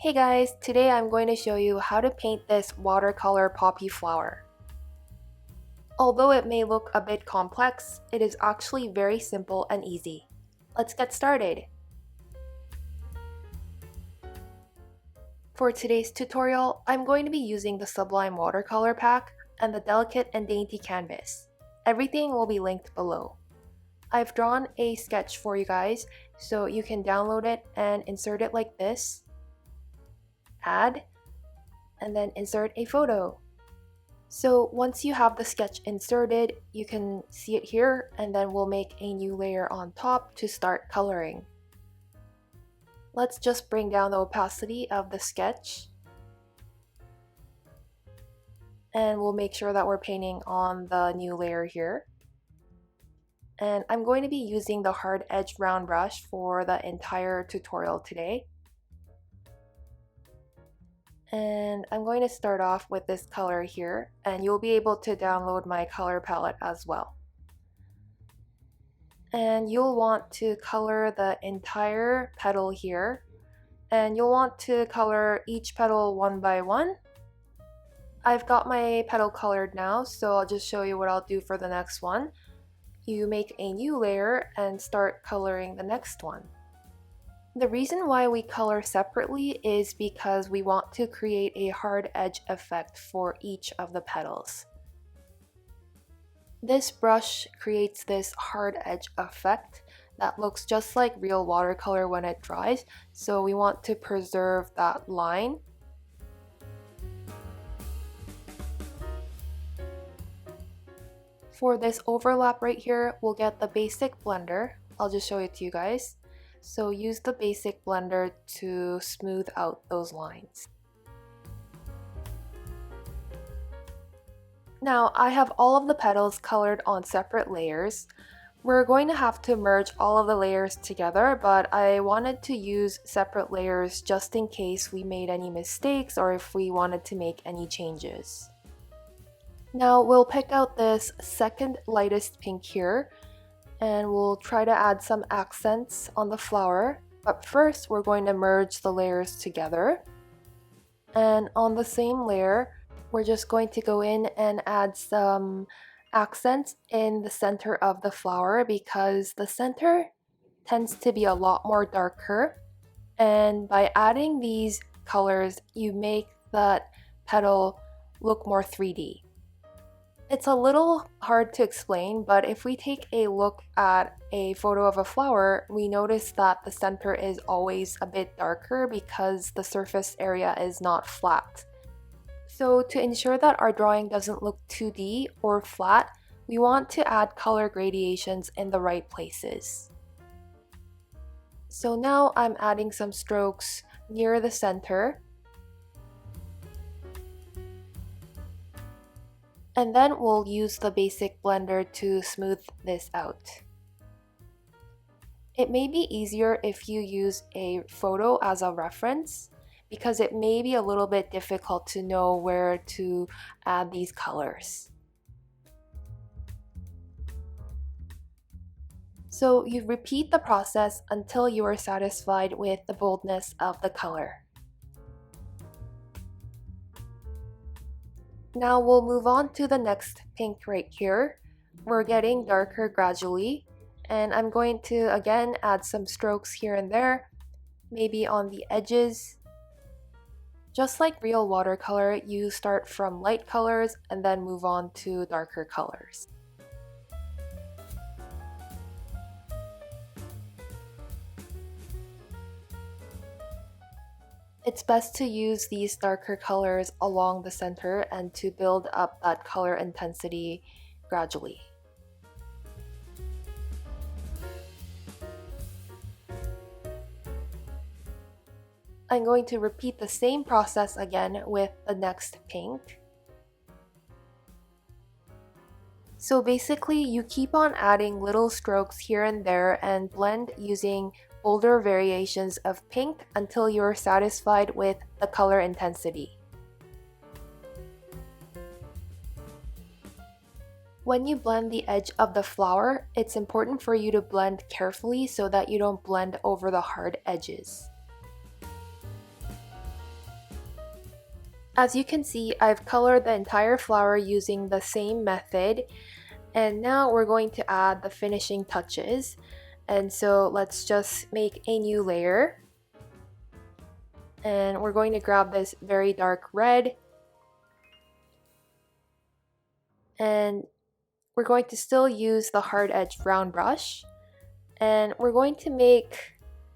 Hey guys, today I'm going to show you how to paint this watercolor poppy flower. Although it may look a bit complex, it is actually very simple and easy. Let's get started! For today's tutorial, I'm going to be using the Sublime Watercolor pack and the Delicate and Dainty canvas. Everything will be linked below. I've drawn a sketch for you guys, so you can download it and insert it like this. Add, and then insert a photo. So once you have the sketch inserted, you can see it here, and then we'll make a new layer on top to start coloring. Let's just bring down the opacity of the sketch. And we'll make sure that we're painting on the new layer here. And I'm going to be using the hard edge round brush for the entire tutorial today. And I'm going to start off with this color here, and you'll be able to download my color palette as well. And you'll want to color the entire petal here, and you'll want to color each petal one by one. I've got my petal colored now, so I'll just show you what I'll do for the next one. You make a new layer and start coloring the next one. The reason why we color separately is because we want to create a hard edge effect for each of the petals. This brush creates this hard edge effect that looks just like real watercolor when it dries, so we want to preserve that line. For this overlap right here, we'll get the basic blender. I'll just show it to you guys. So use the basic blender to smooth out those lines. Now I have all of the petals colored on separate layers. We're going to have to merge all of the layers together, but I wanted to use separate layers just in case we made any mistakes or if we wanted to make any changes. Now we'll pick out this second lightest pink here, and we'll try to add some accents on the flower. But first we're going to merge the layers together. And on the same layer, we're just going to go in and add some accents in the center of the flower because the center tends to be a lot more darker. And by adding these colors, you make that petal look more 3D. It's a little hard to explain, but if we take a look at a photo of a flower, we notice that the center is always a bit darker because the surface area is not flat. So to ensure that our drawing doesn't look 2D or flat, we want to add color gradations in the right places. So now I'm adding some strokes near the center. And then we'll use the basic blender to smooth this out. It may be easier if you use a photo as a reference because it may be a little bit difficult to know where to add these colors. So you repeat the process until you are satisfied with the boldness of the color. Now we'll move on to the next pink right here. We're getting darker gradually, and I'm going to again add some strokes here and there, maybe on the edges. Just like real watercolor, you start from light colors and then move on to darker colors. It's best to use these darker colors along the center and to build up that color intensity gradually. I'm going to repeat the same process again with the next pink. So basically, you keep on adding little strokes here and there and blend using bolder variations of pink until you're satisfied with the color intensity. When you blend the edge of the flower, it's important for you to blend carefully so that you don't blend over the hard edges. As you can see, I've colored the entire flower using the same method, and now we're going to add the finishing touches. And so let's just make a new layer. And we're going to grab this very dark red, and we're going to still use the hard edge round brush, and we're going to make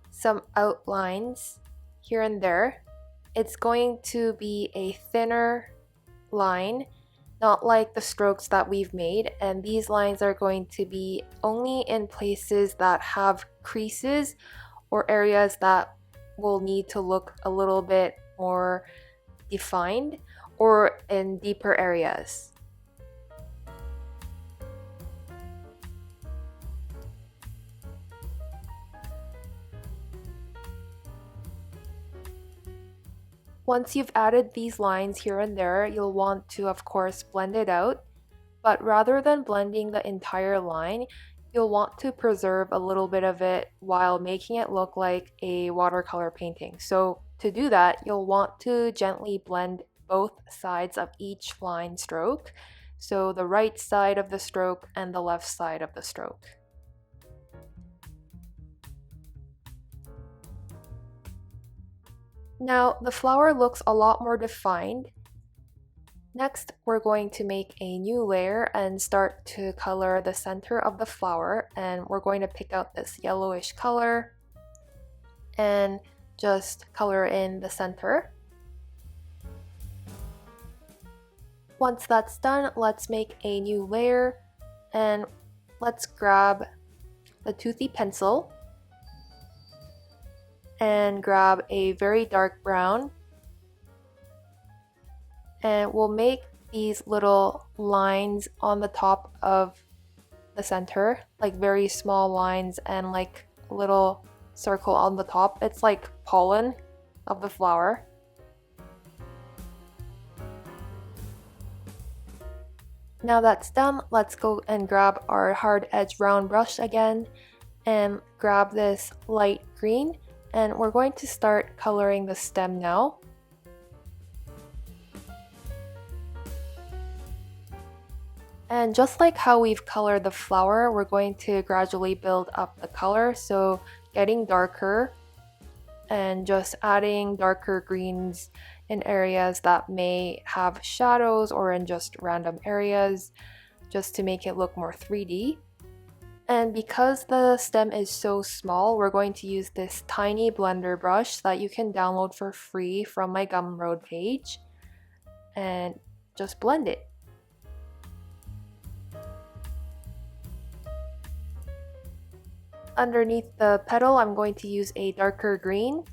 some outlines here and there. It's going to be a thinner line, not like the strokes that we've made, and these lines are going to be only in places that have creases or areas that will need to look a little bit more defined, or in deeper areas. Once you've added these lines here and there, you'll want to, of course, blend it out. But rather than blending the entire line, you'll want to preserve a little bit of it while making it look like a watercolor painting. So to do that, you'll want to gently blend both sides of each line stroke. So the right side of the stroke and the left side of the stroke. Now the flower looks a lot more defined. Next, we're going to make a new layer and start to color the center of the flower, and we're going to pick out this yellowish color and just color in the center. Once that's done, let's make a new layer, and let's grab the toothy pencil and grab a very dark brown, and we'll make these little lines on the top of the center, like very small lines and like a little circle on the top. It's like pollen of the flower. Now that's done, let's go and grab our hard edge round brush again and grab this light green, and we're going to start coloring the stem now. And just like how we've colored the flower, we're going to gradually build up the color, so getting darker and just adding darker greens in areas that may have shadows or in just random areas, just to make it look more 3D. And because the stem is so small, we're going to use this tiny blender brush that you can download for free from my Gumroad page, and just blend it. Underneath the petal, I'm going to use a darker green.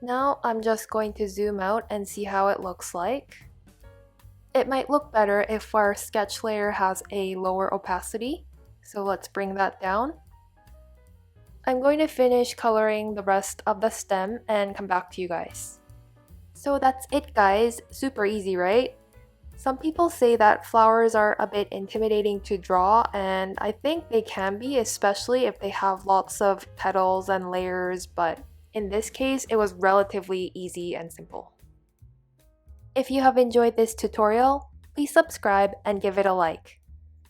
Now I'm just going to zoom out and see how it looks like. It might look better if our sketch layer has a lower opacity, so let's bring that down. I'm going to finish coloring the rest of the stem and come back to you guys. So that's it, guys. Super easy, right? Some people say that flowers are a bit intimidating to draw, and I think they can be, especially if they have lots of petals and layers, but in this case, it was relatively easy and simple. If you have enjoyed this tutorial, please subscribe and give it a like.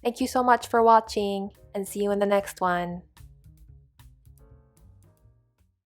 Thank you so much for watching, and see you in the next one.